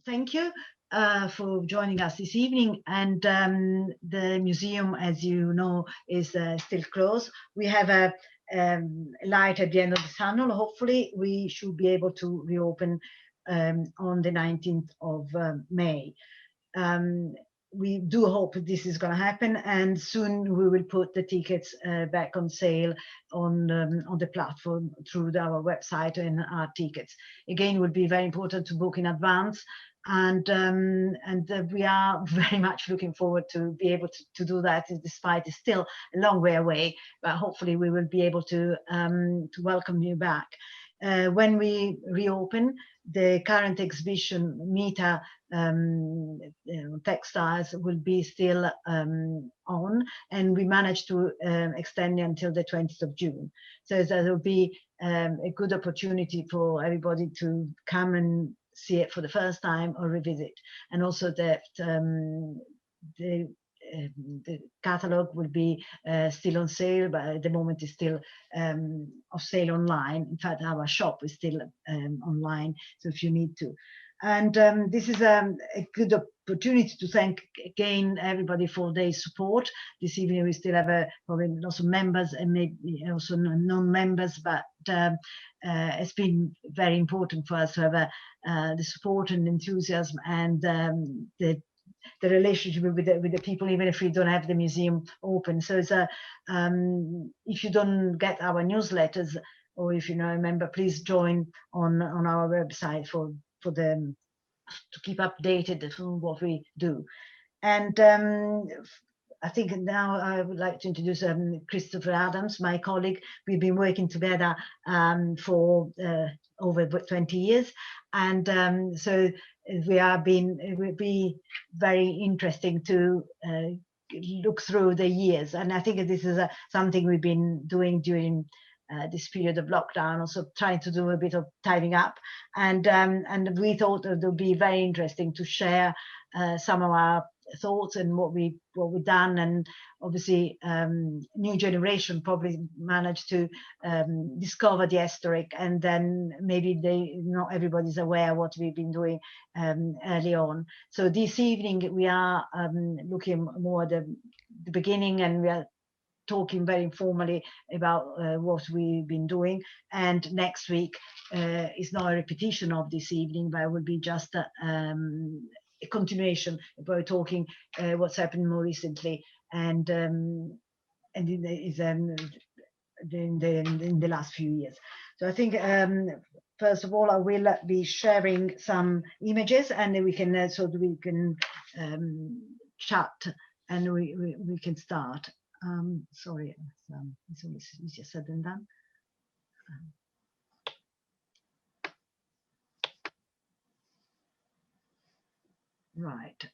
thank you for joining us this evening. And the museum, as you know, is still closed. We have a light at the end of the tunnel. Hopefully, we should be able to reopen on the 19th of May. We do hope this is going to happen, and soon we will put the tickets back on sale on the platform through our website and our tickets. Again, it would be very important to book in advance, and we are very much looking forward to be able to do that, despite it's still a long way away. But hopefully, we will be able to welcome you back. When we reopen, the current exhibition, Mita Textiles, will be still on, and we managed to extend it until the 20th of June. So there will be a good opportunity for everybody to come and see it for the first time or revisit. And also that the catalog will be still on sale, but at the moment is still of sale online. In fact, our shop is still online, so if you need to. And this is a good opportunity to thank again everybody for their support. This evening we still have probably lots of members and maybe also non-members, but it's been very important for us to have the support and enthusiasm and the relationship with the people, even if we don't have the museum open. So it's if you don't get our newsletters, or if you're not a member, please join on our website for them to keep updated on what we do. And I think now I would like to introduce Christopher Adams, my colleague. We've been working together for over 20 years, and so it will be very interesting to look through the years. And I think this is something we've been doing during this period of lockdown, also trying to do a bit of tidying up, and we thought it would be very interesting to share some of our thoughts and what we've done. And obviously new generation probably managed to discover the Estorick, and then maybe not everybody's aware what we've been doing early on. So this evening we are looking more at the beginning, and we are talking very informally about what we've been doing. And next week is not a repetition of this evening, but it will be just a continuation about talking what's happened more recently and in the last few years. So I think first of all I will be sharing some images, and then we can so that we can chat and we can start. Sorry, it's always easier said than done. Right.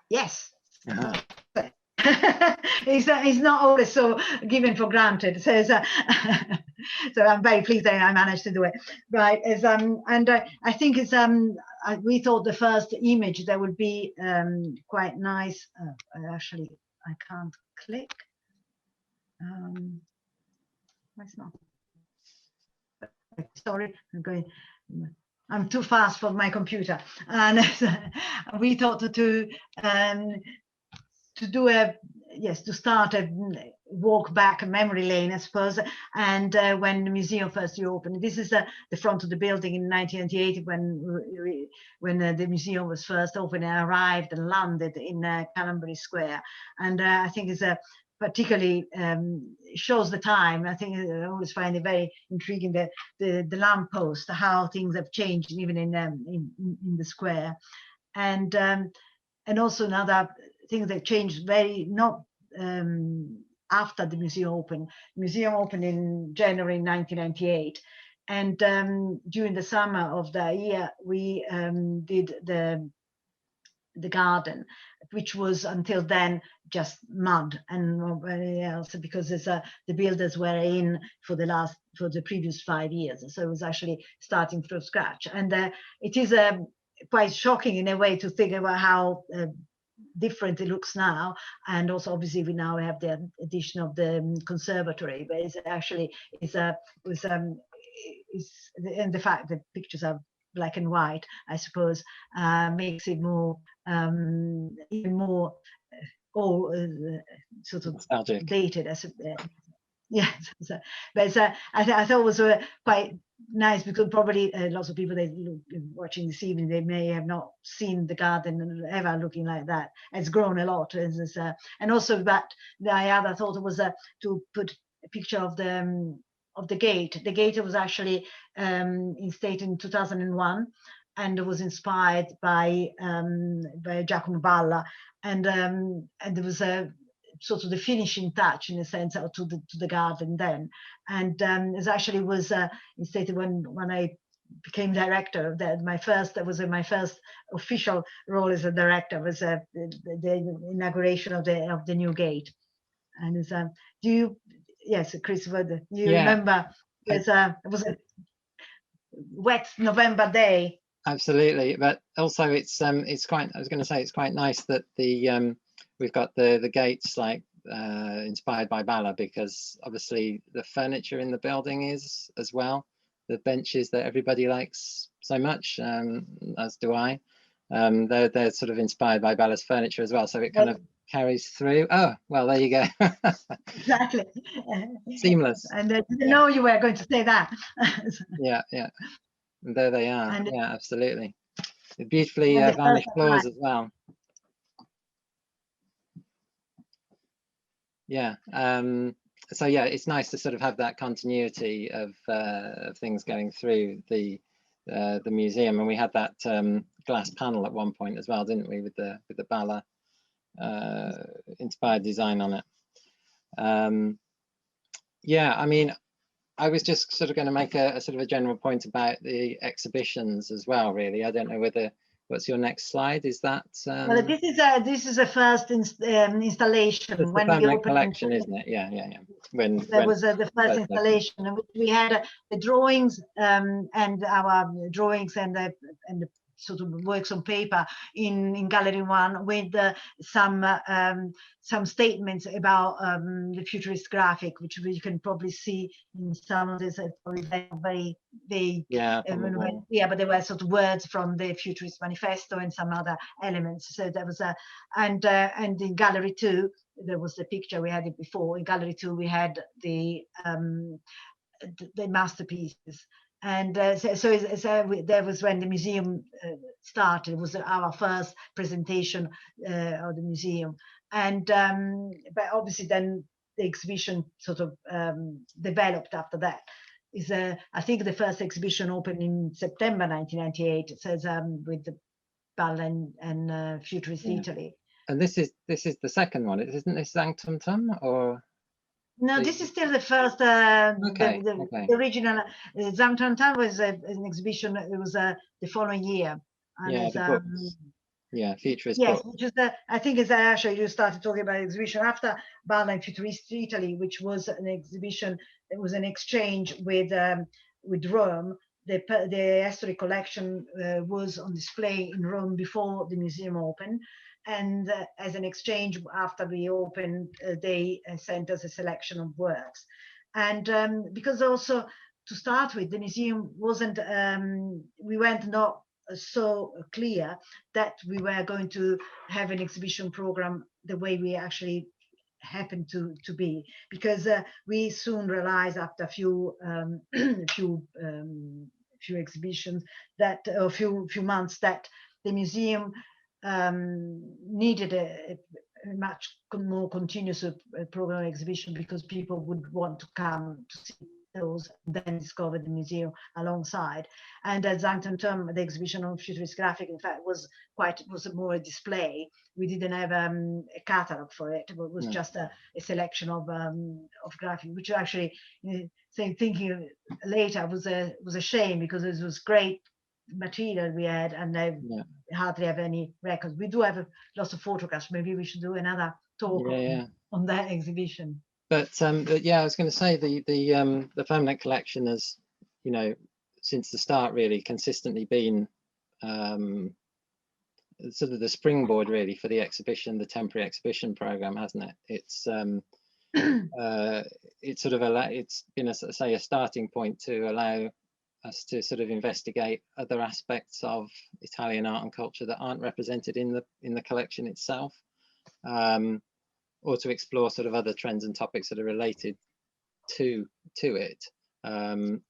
Yes. It's not always so given for granted. So, so I'm very pleased that I managed to do it. Right. And I think it's we thought the first image that would be quite nice. Actually, I can't click. It's not. Sorry, I'm too fast for my computer, and we thought to do to start a walk back a memory lane, I suppose. And when the museum first reopened, this is the front of the building in 1998 when the museum was first opened and arrived and landed in Canterbury Square. And I think it's particularly shows the time. I think I always find it very intriguing that the lamppost, how things have changed even in the square, and also another thing that changed not after the museum opened. The museum opened in January 1998, and during the summer of the year we did the garden, which was until then just mud and nobody else, because the builders were in for the previous 5 years, so it was actually starting from scratch. And it is quite shocking in a way to think about how different it looks now. And also obviously we now have the addition of the conservatory, but it's actually and the fact that pictures are black and white, I suppose, makes it more even more sort of nostalgic, dated as yeah. But I thought it was quite nice, because probably lots of people watching this evening, they may have not seen the garden ever looking like that. It's grown a lot, and also that I other thought it was to put a picture of the gate. The gate was actually instated in 2001, and it was inspired by Giacomo Balla, and there was a sort of the finishing touch, in a sense, to the garden then. And it actually was instated when I became director. My first official role as a director was the inauguration of the new gate. And it's do you, yes, Chris, do you remember? It was a wet November day. Absolutely, but also it's quite, I was going to say, it's quite nice that the we've got the gates like inspired by Balla, because obviously the furniture in the building is as well. The benches that everybody likes so much, as do I. They're sort of inspired by Balla's furniture as well, so it kind of carries through. Oh, well, there you go. Exactly. Seamless. And I didn't know you were going to say that. Yeah. And there they are. And yeah, absolutely. The beautifully varnished floors as well. Yeah. So yeah, it's nice to sort of have that continuity of things going through the museum, and we had that glass panel at one point as well, didn't we, with the Balla inspired design on it. Yeah, I mean, I was just sort of going to make a sort of a general point about the exhibitions as well, really. I don't know whether, what's your next slide? Is that? Well, this is a first installation. It's the Futurist Collection, isn't it? Yeah. When was the first installation, in which we had the drawings and our drawings and the sort of works on paper in Gallery 1, with some statements about the futurist graphic, which you can probably see in some of this, very vague. But there were sort of words from the Futurist Manifesto and some other elements. So there was and in Gallery 2, there was the picture, we had it before. In Gallery 2, we had the masterpieces. And there was when the museum started. It was our first presentation of the museum. And but obviously then the exhibition sort of developed after that. I think the first exhibition opened in September 1998. It says with the Balla and Futurist Italy. And this is the second one. Isn't this Sanctum Tum, or? No, this is still the first. The original Sanctum Tum was an exhibition. It was the following year. And Futurist. Yes, which is I think is actually you started talking about exhibition after Balla and Futurist Italy, which was an exhibition. It was an exchange with Rome. The Estorick Collection was on display in Rome before the museum opened. And as an exchange, after we opened, they sent us a selection of works. And because also, to start with, the museum wasn't, we weren't not so clear that we were going to have an exhibition program the way we actually happened to be, because we soon realized after a few exhibitions that a few months that the museum needed a much more continuous program exhibition, because people would want to come to see those and then discover the museum alongside. And at Sanctum Tum, the exhibition on Futurist graphic, in fact, was more a display. We didn't have a catalog for it. It was just a selection of graphic, which actually, thinking later, was a shame, because it was great material we had, and they hardly have any records. We do have lots of photographs. Maybe we should do another talk on that exhibition. But yeah, I was going to say the permanent collection has, since the start, really consistently been sort of the springboard really for the exhibition, the temporary exhibition program, hasn't it? It's it's sort of it's been a starting point to allow us to sort of investigate other aspects of Italian art and culture that aren't represented in the collection itself, or to explore sort of other trends and topics that are related to it,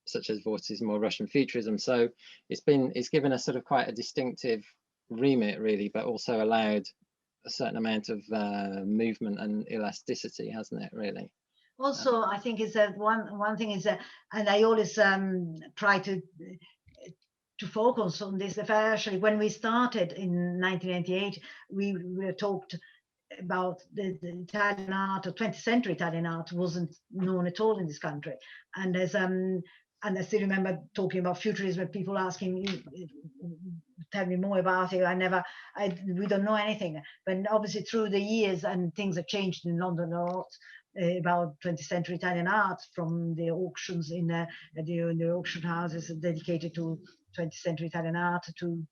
such as Vorticism or Russian Futurism. So it's given us sort of quite a distinctive remit really, but also allowed a certain amount of movement and elasticity, hasn't it, really? Also, I think is that one thing is that, and I always try to focus on this. If actually, when we started in 1998, we talked about the Italian art, or 20th century Italian art, wasn't known at all in this country. And as and I still remember talking about Futurism, people asking, tell me more about it. We don't know anything. But obviously through the years, and things have changed in London a lot, about 20th century Italian art, from the auctions in the auction houses dedicated to 20th century Italian art, to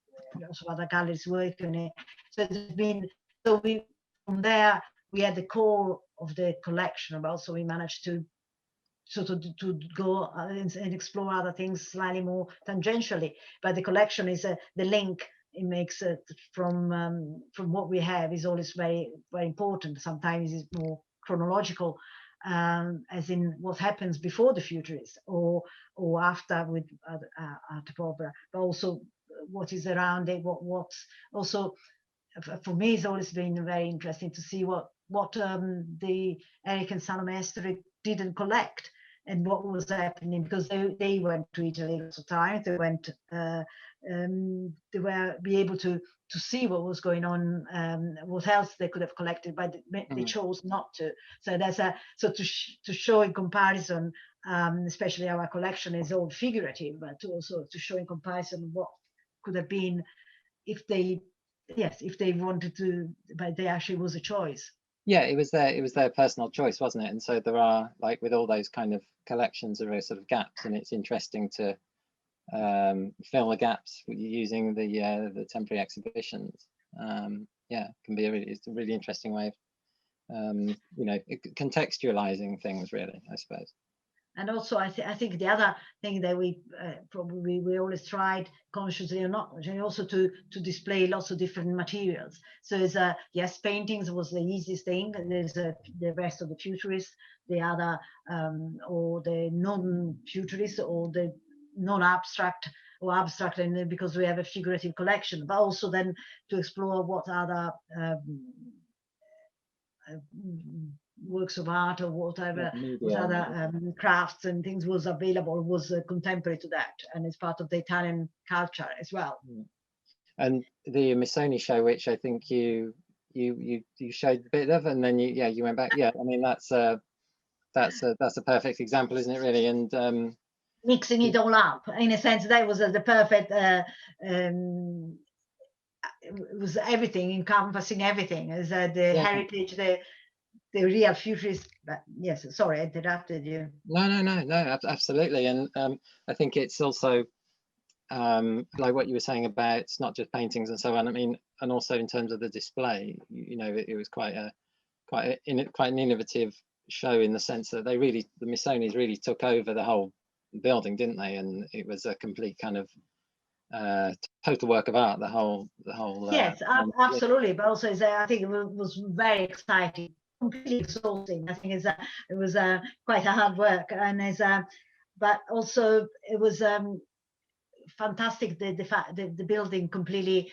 lots of other galleries working it. So it's been, from there we had the core of the collection, but also we managed to sort of to go and explore other things slightly more tangentially. But the collection is the link. It makes it from what we have is always very, very important. Sometimes it's more chronological, as in what happens before the Futurists or after with art opera, but also what is around it. What's also, for me, it's always been very interesting to see what the Eric and Salome Estorick didn't collect and what was happening, because they went to Italy lots of times. They went, they were be able to see what was going on, what else they could have collected, but they chose not to. So there's to show in comparison, especially our collection is all figurative, but also to show in comparison what could have been if they wanted to, but they actually was a choice. Yeah, it was their personal choice, wasn't it? And so there are, like with all those kind of collections, there are sort of gaps, and it's interesting to fill the gaps using the temporary exhibitions. Yeah, it's a really interesting way of contextualizing things, really, I suppose. And also, I think the other thing that we always tried, consciously or not, also to display lots of different materials. So it's yes, paintings was the easiest thing. There's the rest of the Futurists, the other or the non-Futurists or the non-abstract or abstract, and because we have a figurative collection, but also then to explore what other works of art or whatever, what other crafts and things was available, was contemporary to that, and it's part of the Italian culture as well. And the Missoni show, which I think you showed a bit of, and then you went back. Yeah, I mean that's a perfect example, isn't it, really? And mixing it all up, in a sense, that was the perfect. It was everything, encompassing everything, as the heritage, the real Futurist. Yes, sorry, I interrupted you. No, absolutely. And I think it's also like what you were saying about it's not just paintings and so on. I mean, and also in terms of the display, it was quite an innovative show, in the sense that the Missonis really took over the whole building, didn't they? And it was a complete kind of total work of art, the whole yes, absolutely. But also I think it was very exciting, completely exhausting. I think it was quite a hard work, and but also it was fantastic. The fact that the building completely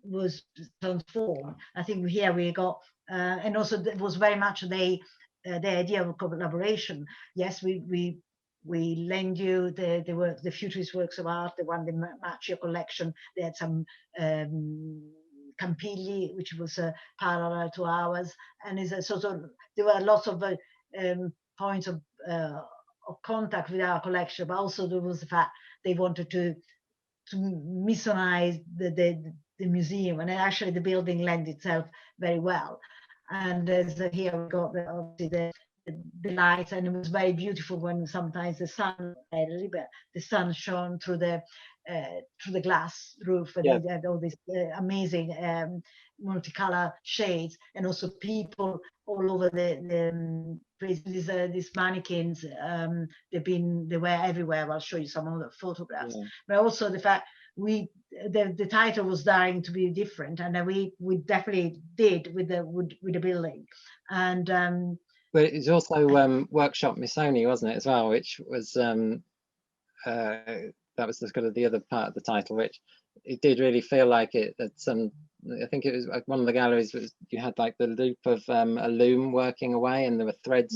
was transformed. I think here we got and also it was very much the idea of collaboration. Yes, we lend you the Futurist works of art, the one that match your collection. They had some Campilli, which was parallel to ours, and is a sort of, there were lots of points of contact with our collection, but also there was the fact they wanted to Missonize the museum, and actually the building lent itself very well. And as here we got obviously the lights, and it was very beautiful when sometimes the sun shone through the through the glass roof, and Yeah. they had all these amazing multicolor shades, and also people all over these mannequins. They were everywhere. I'll show you some of the photographs. Yeah. But also the fact the title was dying to be different, and we definitely did with the building. And but it was also Workshop Missoni, wasn't it, as well, which was that was the kind of the other part of the title, which it did really feel like it that I think it was like one of the galleries was, you had like the loop of a loom working away, and there were threads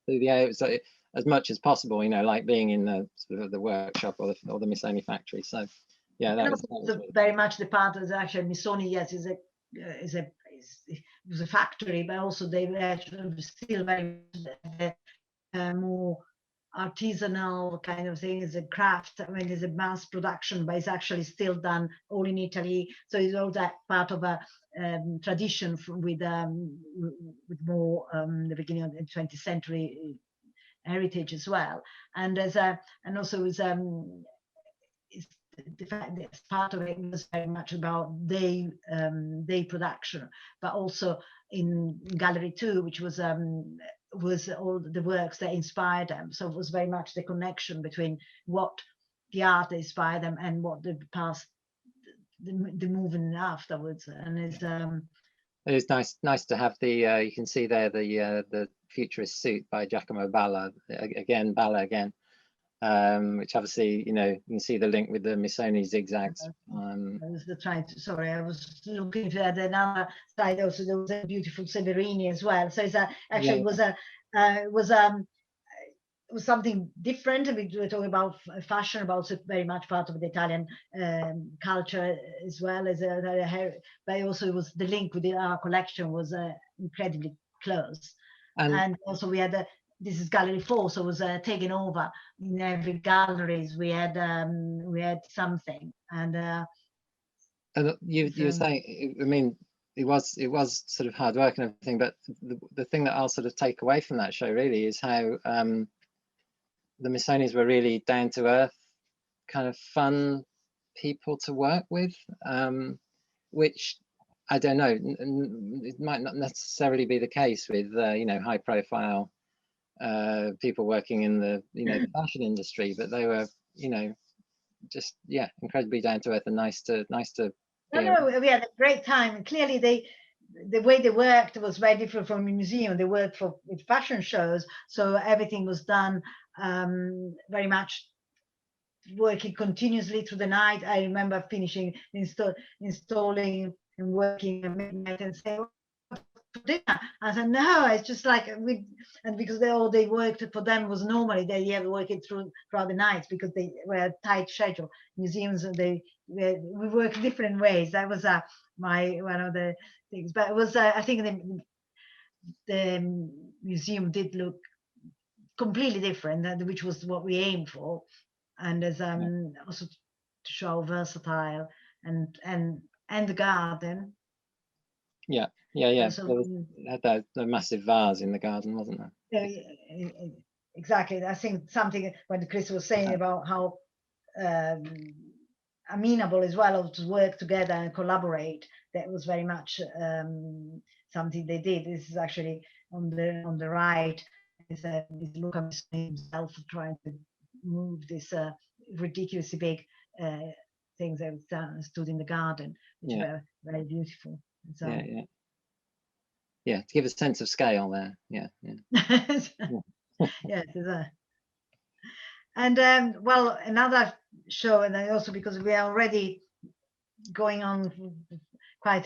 through the air. So as much as possible, you know, like being in the sort of the workshop or the Missoni factory. So yeah, that was really very much the part of actually Missoni. Yes, it was a factory, but also they were still very more artisanal kind of thing. It's a craft. I mean, it's a mass production, but it's actually still done all in Italy. So it's all that part of a tradition with more the beginning of the 20th century heritage as well. And also it's the fact that part of it was very much about day production, but also in Gallery 2, which was all the works that inspired them. So it was very much the connection between what the art inspired them and what the past, the movement afterwards. And it is nice to have the you can see there the Futurist Suit by Giacomo Balla again, which obviously, you know, you can see the link with the Missoni zigzags. I was sorry, I was looking at another side also. There was a beautiful Severini as well. So it's actually it was something different. We were talking about fashion, but also very much part of the Italian culture as well as but also it was the link with our collection was incredibly close. And also we had this is Gallery 4, so it was taken over. In every galleries we had something. And you were saying, I mean, it was sort of hard work and everything, but the thing that I'll sort of take away from that show really is how the Missonis were really down to earth, kind of fun people to work with, which I don't know, it might not necessarily be the case with you know, high profile people working in the, you know, the fashion industry, but they were, you know, just incredibly down to earth and nice to no, we had a great time. And clearly the way they worked was very different from the museum. They worked with fashion shows, so everything was done very much working continuously through the night. I remember finishing installing and working at midnight and saying, for dinner. I said, no, it's just like and because they worked for them was normally they have working throughout the nights because they were a tight schedule. Museums, we work different ways. That was one of the things. But it was I think the museum did look completely different, which was what we aimed for, and as also to show how versatile and the garden. So had that massive vase in the garden, wasn't there? Exactly. I think something when Chris was saying about how amenable as well to work together and collaborate, that was very much something they did. This is actually on the right is Luca himself trying to move this ridiculously big things that stood in the garden, which were very beautiful. So, to give a sense of scale there. Yes, and well, another show, and also because we are already going on quite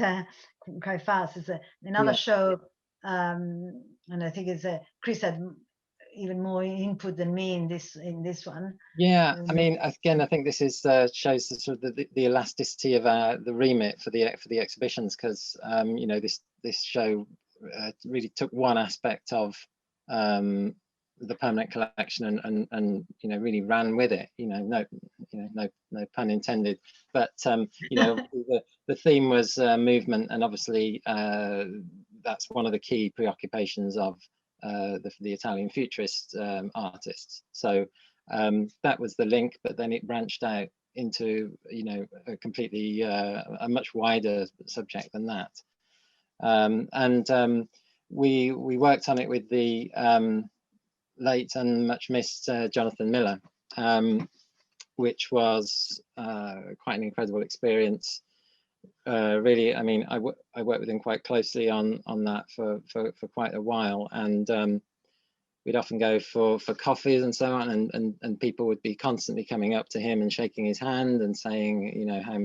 fast, is another show, and I think it's Chris had even more input than me in this one. I mean, again, I think this is shows the sort of the elasticity of the remit for the exhibitions, because you know, this show really took one aspect of the permanent collection and you know, really ran with it. You know, no pun intended. But you know, the theme was movement, and obviously that's one of the key preoccupations of the Italian Futurist artists. So that was the link, but then it branched out into, you know, a completely a much wider subject than that. We worked on it with the late and much missed Jonathan Miller, which was quite an incredible experience. Really, I mean, I worked with him quite closely on that for quite a while, and we'd often go for coffees and so on, and people would be constantly coming up to him and shaking his hand and saying, you know, how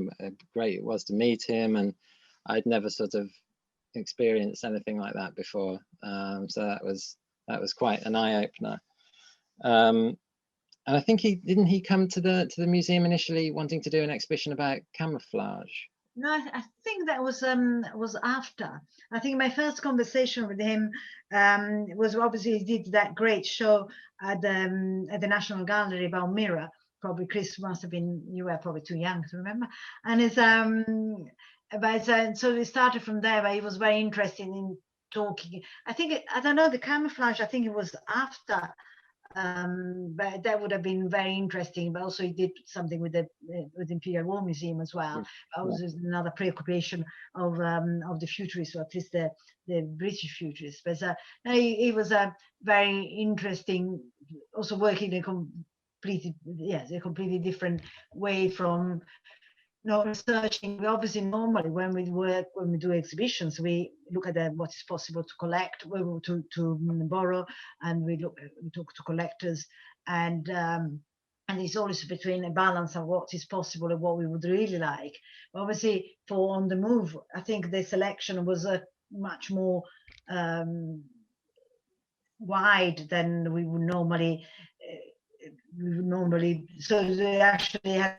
great it was to meet him, and I'd never sort of experienced anything like that before, so that was quite an eye-opener. And I think he come to the museum initially wanting to do an exhibition about camouflage. No, I think that was after. I think my first conversation with him was obviously he did that great show at the National Gallery about mirror. Probably Chris must have been, you were probably too young to remember. And it's so we started from there. But he was very interested in talking. I think I don't know the camouflage. I think it was after. But that would have been very interesting. But also he did something with the Imperial War Museum as well. That was another preoccupation of the futurists, or at least the British futurists. But he was a very interesting, also working in a completely different way from not researching. We obviously normally when we do exhibitions, we look at what is possible to collect, to borrow, and we talk to collectors, and it's always between a balance of what is possible and what we would really like. But obviously, for On the Move, I think the selection was much more wide than we would normally. So they actually had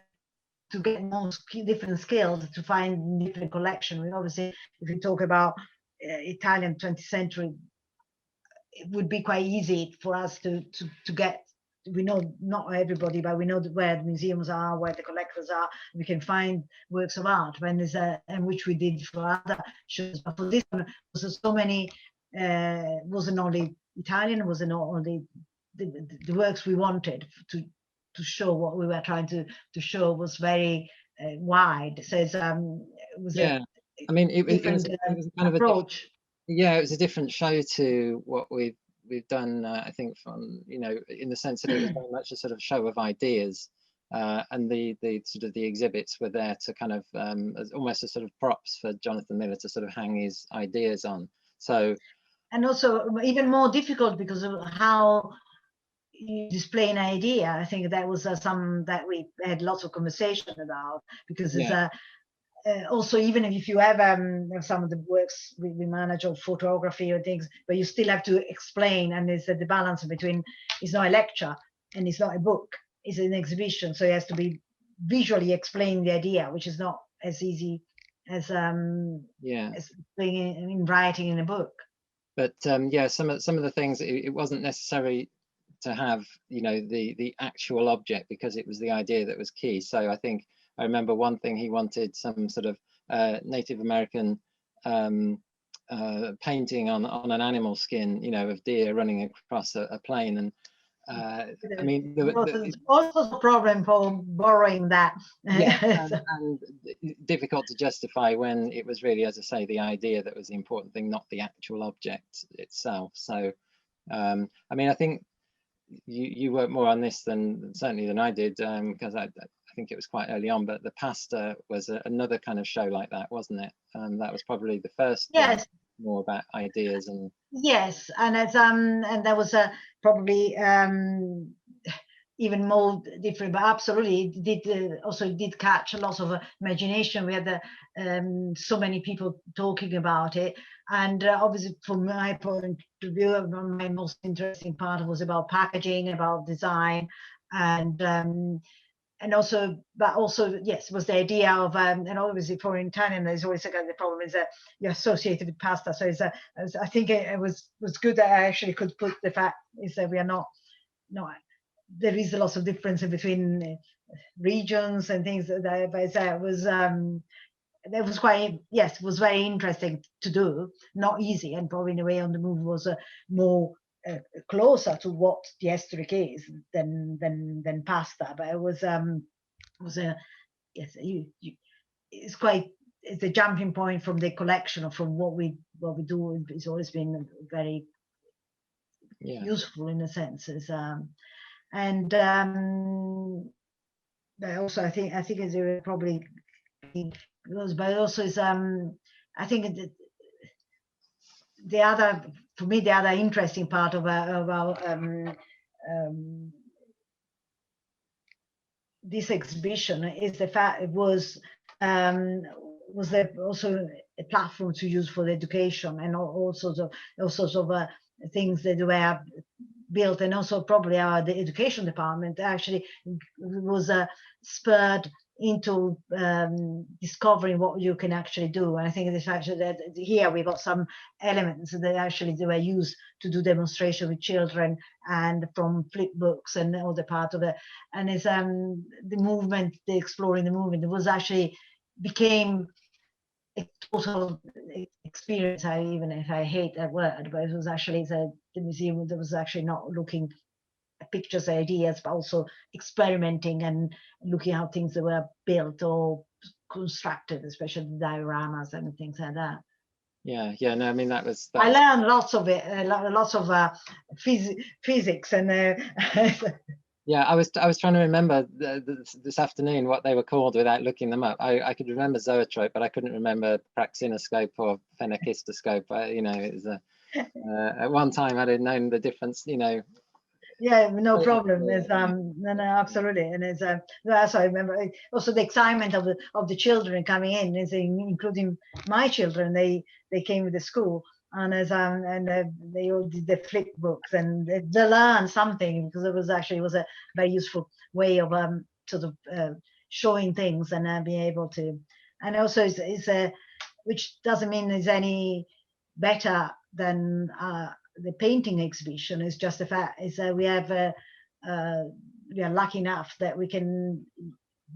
to get more different skills to find different collection. We obviously, if we talk about Italian 20th century, it would be quite easy for us to get. We know not everybody, but we know where the museums are, where the collectors are. We can find works of art when there's and which we did for other shows. But for this one, was so many. Wasn't only Italian, wasn't only the works we wanted to show. What we were trying to show was very wide. So it was I mean, it was kind of approach. It was a different show to what we've done. I think from, you know, in the sense that it was very much a sort of show of ideas, and the sort of the exhibits were there to kind of as almost a sort of props for Jonathan Miller to sort of hang his ideas on. So, and also even more difficult because of how you display an idea. I think that was some that we had lots of conversation about, because it's also, even if you have some of the works we manage, or photography or things, but you still have to explain, and there's the balance between, it's not a lecture and it's not a book, it's an exhibition, so it has to be visually explain the idea, which is not as easy as as being in writing in a book. But some of the things, it wasn't necessary to have, you know, the actual object, because it was the idea that was key. So I think I remember one thing, he wanted some sort of Native American painting on an animal skin, you know, of deer running across a plain. And I mean, also a problem for borrowing that. and difficult to justify when it was really, as I say, the idea that was the important thing, not the actual object itself. So I mean, I think you worked more on this certainly than I did, because I think it was quite early on, but the Pasta was another kind of show like that, wasn't it? That was probably the first. Yes. More about ideas and. Yes, and as and that was probably even more different, but absolutely it did catch a lot of imagination. We had so many people talking about it, and obviously from my point of view, my most interesting part was about packaging, about design, and also, but also, yes, was the idea of, and obviously for Italian, there's always the problem is that you're associated with pasta. So I think it was good that I actually could put the fact is that we are not, there is a lot of difference between regions and things but it was quite, yes, it was very interesting to do, not easy, and probably in a way On the Move was more closer to what the Estorick is than pasta, but it was was a yes, it's quite, it's a jumping point from the collection or from what we do. It's always been very useful in a sense. And also I think it's probably goes, but also is I think the other, for me, the other interesting part of our this exhibition is the fact it was there also a platform to use for the education and all sorts of things that were built, and also probably the education department actually was spurred into discovering what you can actually do. And I think the fact that here we got some elements that actually they were used to do demonstration with children, and from flip books and all the part of it. And it's the movement, the exploring the movement, it was actually became a total experience. Even if I hate that word, but it was actually the museum that was actually not looking at pictures, ideas, but also experimenting and looking how things that were built or constructed, especially dioramas and things like that. Yeah, no, I mean that's I learned lots of it, lots of physics and. Yeah, I was trying to remember this afternoon what they were called without looking them up. I could remember zoetrope, but I couldn't remember praxinoscope or phenakistoscope. You know, it was at one time I didn't know the difference. You know. Yeah, no problem. There's no, absolutely, and it's that's I remember. Also, the excitement of the children coming in, is including my children. They came to the school, and as they all did the flip books, and they learned something, because it was a very useful way of sort of showing things and being able to. And also, it's which doesn't mean it's any better than the painting exhibition. Is just the fact is that we are lucky enough that we can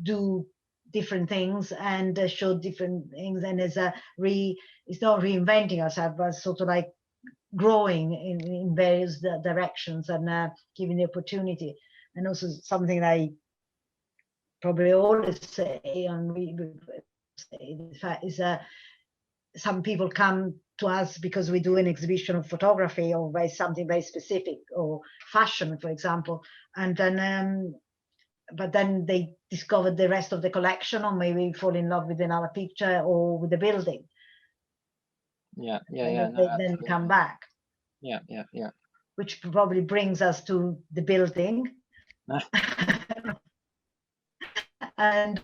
do different things and show different things, and it's not reinventing ourselves, but sort of like growing in various directions and giving the opportunity. And also something that I probably always say, and we say, the fact is some people come to us because we do an exhibition of photography or by something very specific, or fashion, for example, and then but then they discover the rest of the collection, or maybe fall in love with another picture or with the building. Yeah. They then come back. Yeah. Which probably brings us to the building. And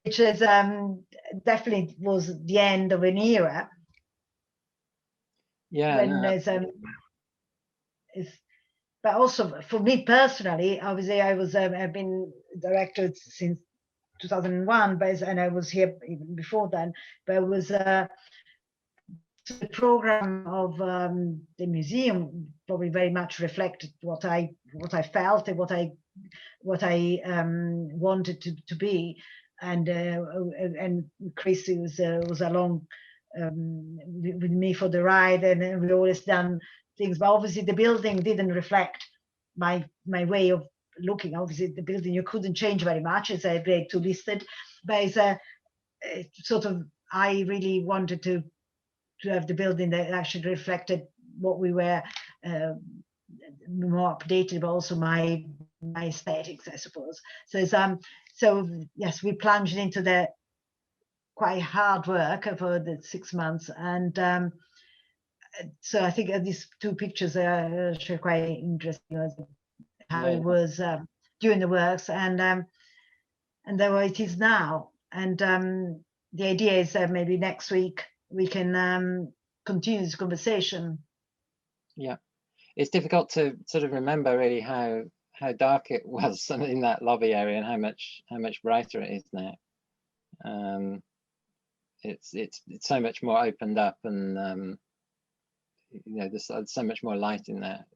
which is definitely was the end of an era. Yeah. When but also for me personally, obviously I've been director since 2001, and I was here even before then. But it was the program of the museum probably very much reflected what I felt and what I wanted to be. And Chris was along with me for the ride, and we always done things. But obviously the building didn't reflect my way of looking. Obviously the building you couldn't change very much. It's a grade 2 listed, but it's sort of, I really wanted to have the building that actually reflected what we were, more updated, but also my aesthetics, I suppose. So yes, we plunged into the quite hard work for the 6 months, and so I think these two pictures are actually quite interesting, how it was during the works, and the way it is now. And the idea is that maybe next week we can continue this conversation. Yeah, it's difficult to sort of remember really how dark it was in that lobby area, and how much brighter it is now. It's so much more opened up, and there's so much more light in there.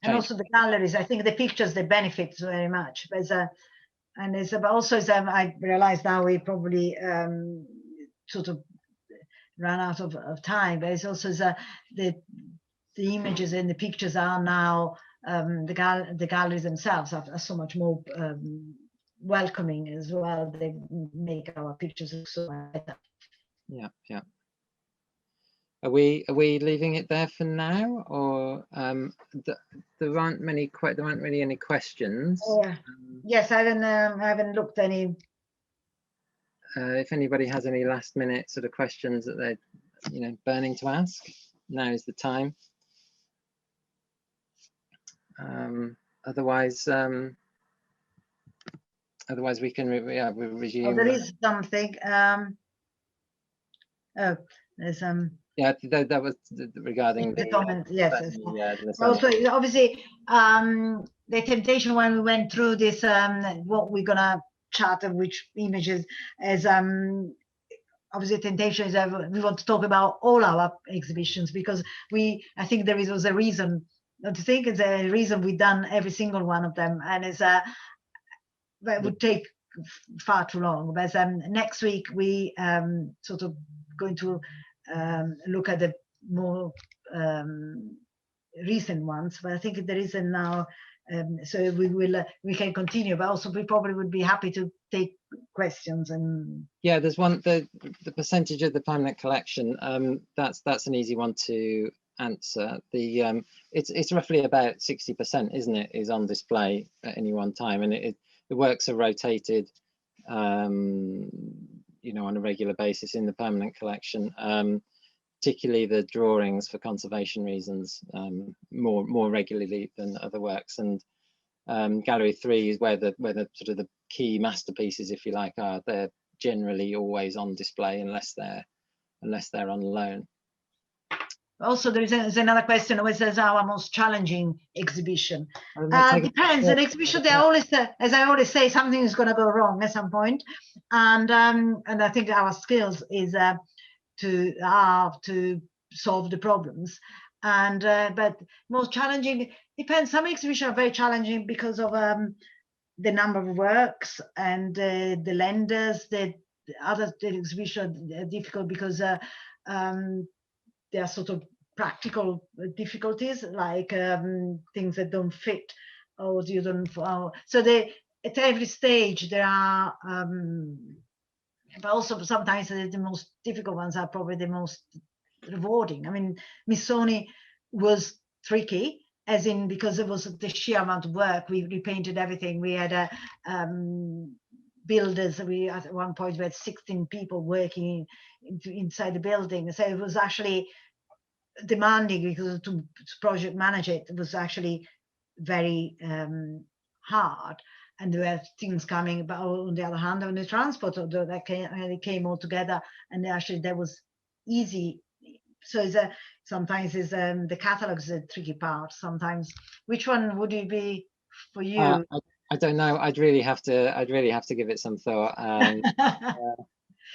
And also the galleries, I think the pictures, they benefit very much. But also I realize now we probably sort of ran out of time, but it's also the images and the pictures are now the galleries themselves are so much more welcoming as well. They make our pictures look so better. Yeah, yeah. Are we leaving it there for now, or there aren't really any questions? Yes, I haven't looked any. If anybody has any last minute sort of questions that they're burning to ask, now is the time. Otherwise we can we'll resume. Oh, there is something. Oh, there's yeah, that was regarding the comment. Yes. Also, obviously, the temptation when we went through this, what we're gonna chat of which images, as obviously the temptation is that we want to talk about all our exhibitions, because I think there was a reason. Don't you think it's a reason we've done every single one of them, and it's that would take far too long. But next week we sort of going to look at the more recent ones, but I think there is now, so we can continue, but also we probably would be happy to take questions. And yeah, there's one, the percentage of the permanent collection, that's an easy one to answer. The it's roughly about 60%, isn't it, is on display at any one time, and the works are rotated on a regular basis in the permanent collection, particularly the drawings for conservation reasons, more regularly than other works. And Gallery 3 is where the sort of the key masterpieces, if you like, are. They're generally always on display unless they're on loan. Also, there's another question: what is our most challenging exhibition? Depends. An exhibition, they always, as I always say, something is going to go wrong at some point, and I think our skills is to solve the problems. And but most challenging depends. Some exhibitions are very challenging because of the number of works and the lenders. The other exhibitions are difficult because there are sort of practical difficulties, like things that don't fit, or you don't. So at every stage there are, but also sometimes the most difficult ones are probably the most rewarding. I mean, Missoni was tricky, as in because it was the sheer amount of work. We repainted everything. We had builders. We at one point we had 16 people working inside the building, so it was actually demanding, because to project manage it was actually very hard. And there were things coming, but on the other hand, on the transport that came all together, and actually that was easy. So sometimes the catalog is a tricky part. Sometimes, which one would it be for you? I don't know. I'd really have to give it some thought.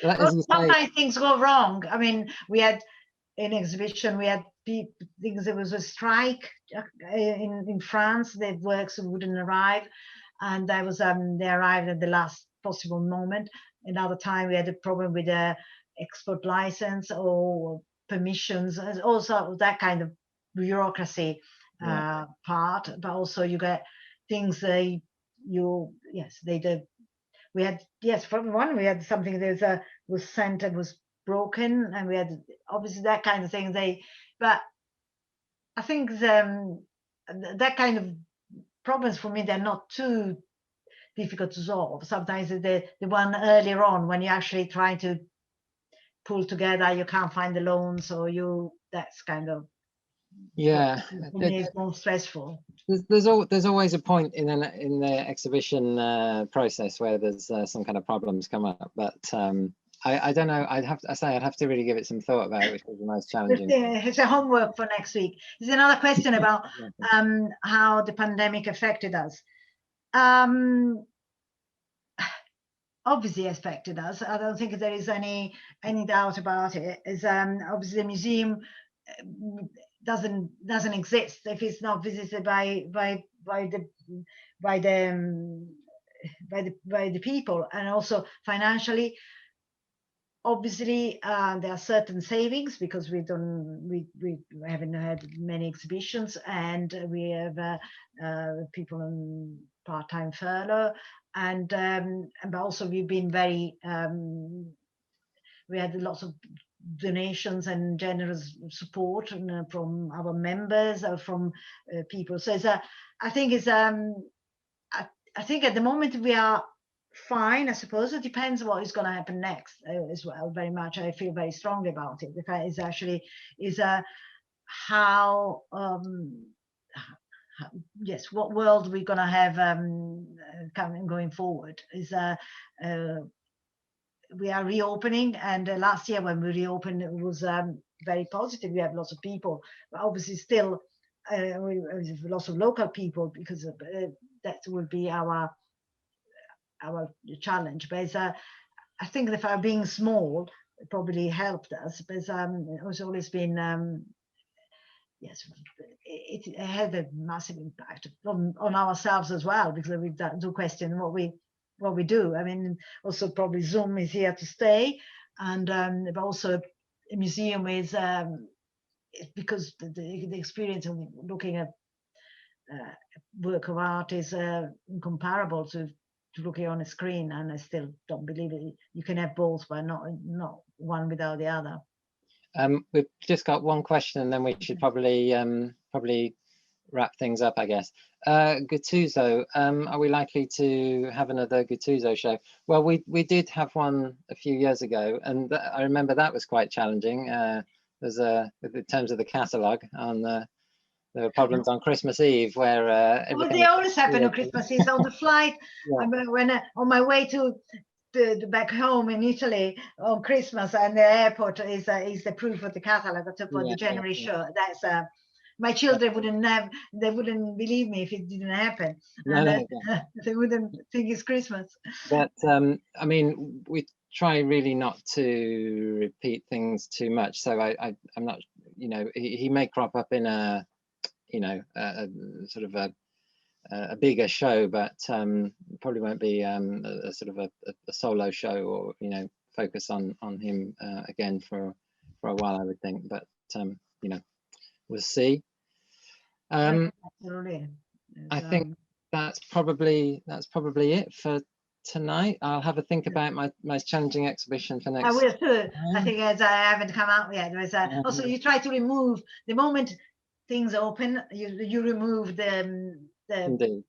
Well, sometimes things go wrong. I mean, we had in exhibition, we had things. There was a strike in France. The works wouldn't arrive, and that was they arrived at the last possible moment. Another time we had a problem with the export license or permissions, also that kind of bureaucracy part. But also you get things we had, yes, from one we had something that was sent and was broken, and we had obviously that kind of thing. But I think that kind of problems for me, they're not too difficult to solve. Sometimes the one earlier on, when you're actually trying to pull together, you can't find the loans, or that's kind of, yeah, for me, it's more stressful. There's always a point in the exhibition process where there's some kind of problems come up, but I don't know. I'd have to really give it some thought about which is the most challenging. It's a homework for next week. There's another question about how the pandemic affected us. Obviously affected us. I don't think there is any doubt about it. Is obviously the museum doesn't exist if it's not visited by the people, and also financially. Obviously, there are certain savings because we haven't had many exhibitions, and we have people on part-time furlough, but also we've been very we had lots of donations and generous support from our members or from people. So it's I think it's I think at the moment we are fine. I suppose it depends what is going to happen next as well. Very much, I feel very strongly about it. The fact is actually is how yes, what world we're going to have going forward is we are reopening, and last year when we reopened it was very positive. We have lots of people, but obviously still we have lots of local people, because that will be our challenge. But it's, I think that our being small probably helped us, but it's always been yes, it had a massive impact on ourselves as well, because we do question what we do. I mean, also probably Zoom is here to stay, and but also a museum is because the experience of looking at work of art is incomparable to looking on a screen, and I still don't believe it. You can have both, but not one without the other. We've just got one question, and then we should probably wrap things up, I guess. Gutuzzo, are we likely to have another Gutuzzo show? Well, we did have one a few years ago, and I remember that was quite challenging. There's in terms of the catalogue, there were problems on Christmas Eve where well, they always happen on Christmas Eve. On the flight, yeah. When on my way to back home in Italy on Christmas, and the airport is the proof of the catalogue for the January show. That's my children they wouldn't believe me if it didn't happen. And they wouldn't think it's Christmas. But I mean, we try really not to repeat things too much. So I'm not, you know, he may crop up in a, you know, a sort of a bigger show, but probably won't be a sort of a solo show, or, you know, focus on him again for a while, I would think. But you know, we'll see. Absolutely. I think that's probably it for tonight. I'll have a think about my challenging exhibition for next. I will too. I think as I haven't come out yet. There's also you try to remove the moment things open. You remove the. Indeed.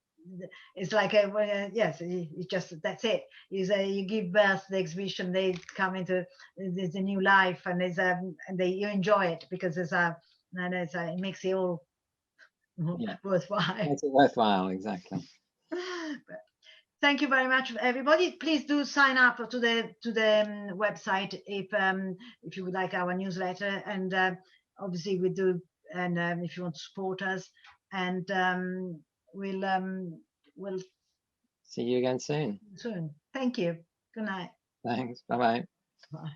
It's like yes, it's just that's it. You give birth to the exhibition. They come into there's a new life, and there's and you enjoy it, because there's it makes it all worthwhile. Makes it worthwhile, exactly. But thank you very much, everybody. Please do sign up to the website if you would like our newsletter, and obviously we do. And if you want to support us, and we'll see you again soon. Thank you. Good night. Thanks. Bye-bye. Bye.